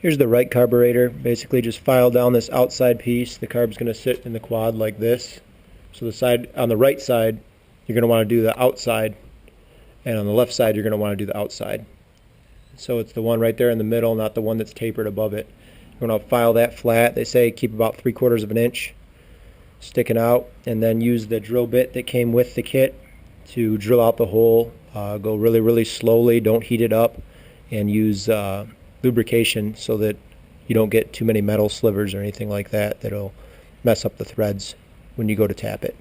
Here's the right carburetor. Basically just file down this outside piece. The carb's going to sit in the quad like this. So the side on the right side, you're going to want to do the outside, and on the left side, you're going to want to do the outside. So it's the one right there in the middle, not the one that's tapered above it. You're going to file that flat. They say keep about 3/4 of an inch sticking out, and then use the drill bit that came with the kit to drill out the hole. Go really, really slowly. Don't heat it up, and use lubrication so that you don't get too many metal slivers or anything like that that'll mess up the threads when you go to tap it.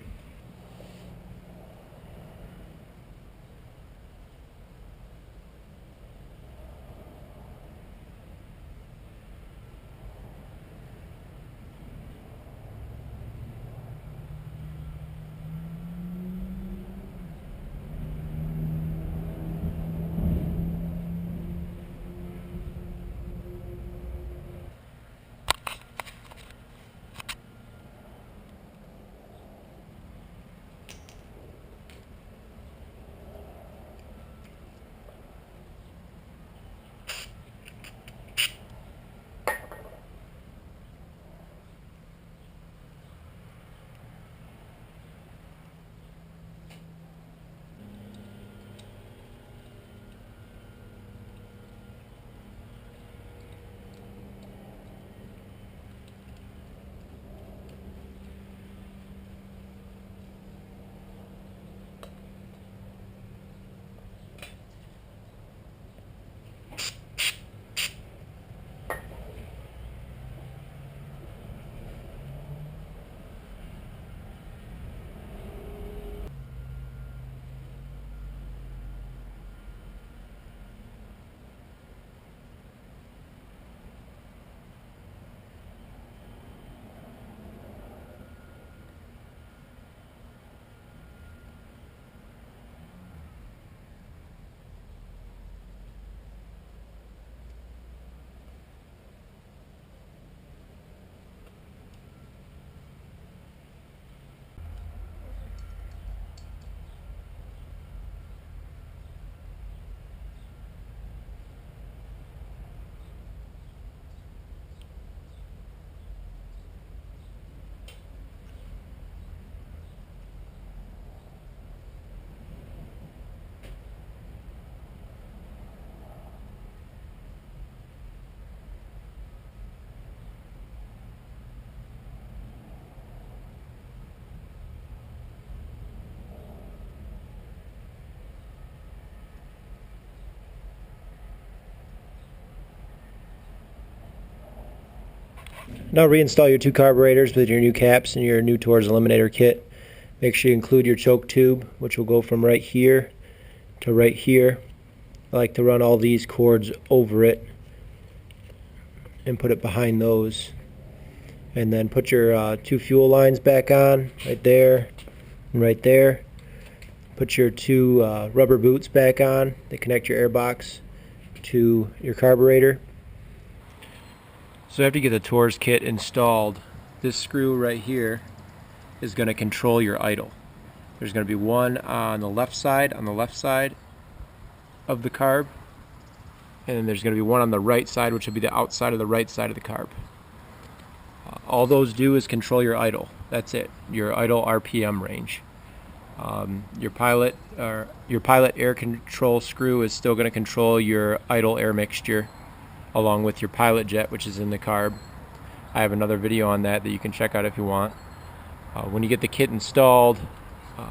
Now reinstall your two carburetors with your new caps and your new TORS eliminator kit. Make sure you include your choke tube, which will go from right here to right here. I like to run all these cords over it and put it behind those. And then put your two fuel lines back on, right there and right there. Put your two rubber boots back on that connect your airbox to your carburetor. So after you get the TORS kit installed, this screw right here is going to control your idle. There's going to be one on the left side of the carb, and then there's going to be one on the right side, which will be the outside of the right side of the carb. All those do is control your idle. That's it, your idle RPM range. Your pilot air control screw is still going to control your idle air mixture, along with your pilot jet, which is in the carb. I have another video on that you can check out if you want. When you get the kit installed, you're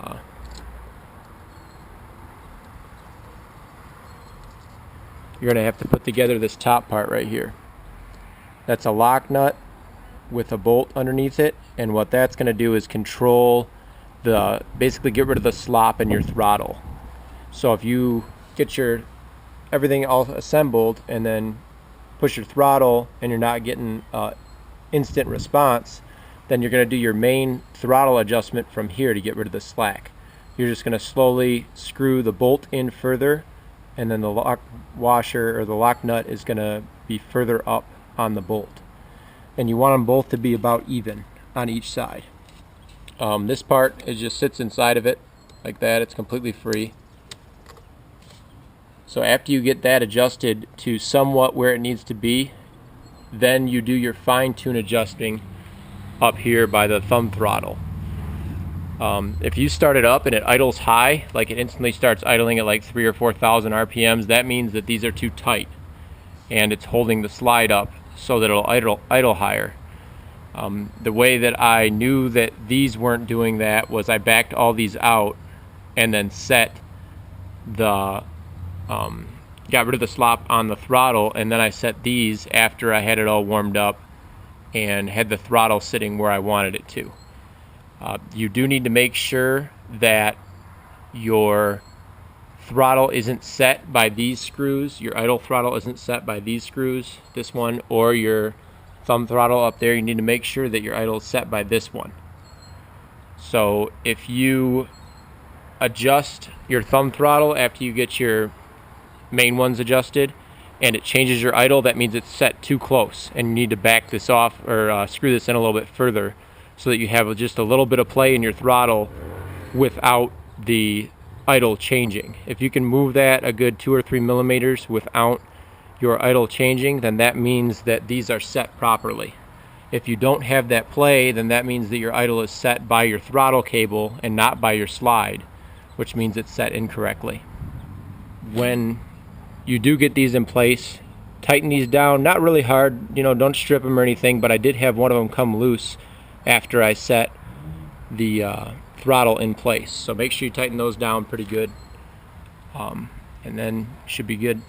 going to have to put together this top part right here. That's a lock nut with a bolt underneath it, and what that's going to do is control basically get rid of the slop in your throttle. So if you get everything all assembled and then push your throttle and you're not getting instant response, then you're going to do your main throttle adjustment from here to get rid of the slack. You're just going to slowly screw the bolt in further, and then the lock washer or the lock nut is going to be further up on the bolt. And you want them both to be about even on each side. This part just sits inside of it like that. It's completely free. So after you get that adjusted to somewhat where it needs to be, then you do your fine-tune adjusting up here by the thumb throttle. If you start it up and it idles high, like it instantly starts idling at like 3,000 or 4,000 RPMs, that means that these are too tight and it's holding the slide up so that it'll idle higher. The way that I knew that these weren't doing that was I backed all these out and then set the got rid of the slop on the throttle, and then I set these after I had it all warmed up and had the throttle sitting where I wanted it to. You do need to make sure that your throttle isn't set by these screws, your idle throttle isn't set by these screws, this one, or your thumb throttle up there. You need to make sure that your idle is set by this one. So if you adjust your thumb throttle after you get your main ones adjusted and it changes your idle, that means it's set too close and you need to back this off or screw this in a little bit further so that you have just a little bit of play in your throttle without the idle changing. If you can move that a good 2 or 3 millimeters without your idle changing, then that means that these are set properly. If you don't have that play, then that means that your idle is set by your throttle cable and not by your slide, which means it's set incorrectly. When you do get these in place, tighten these down, not really hard, don't strip them or anything, but I did have one of them come loose after I set the throttle in place. So make sure you tighten those down pretty good, and then should be good.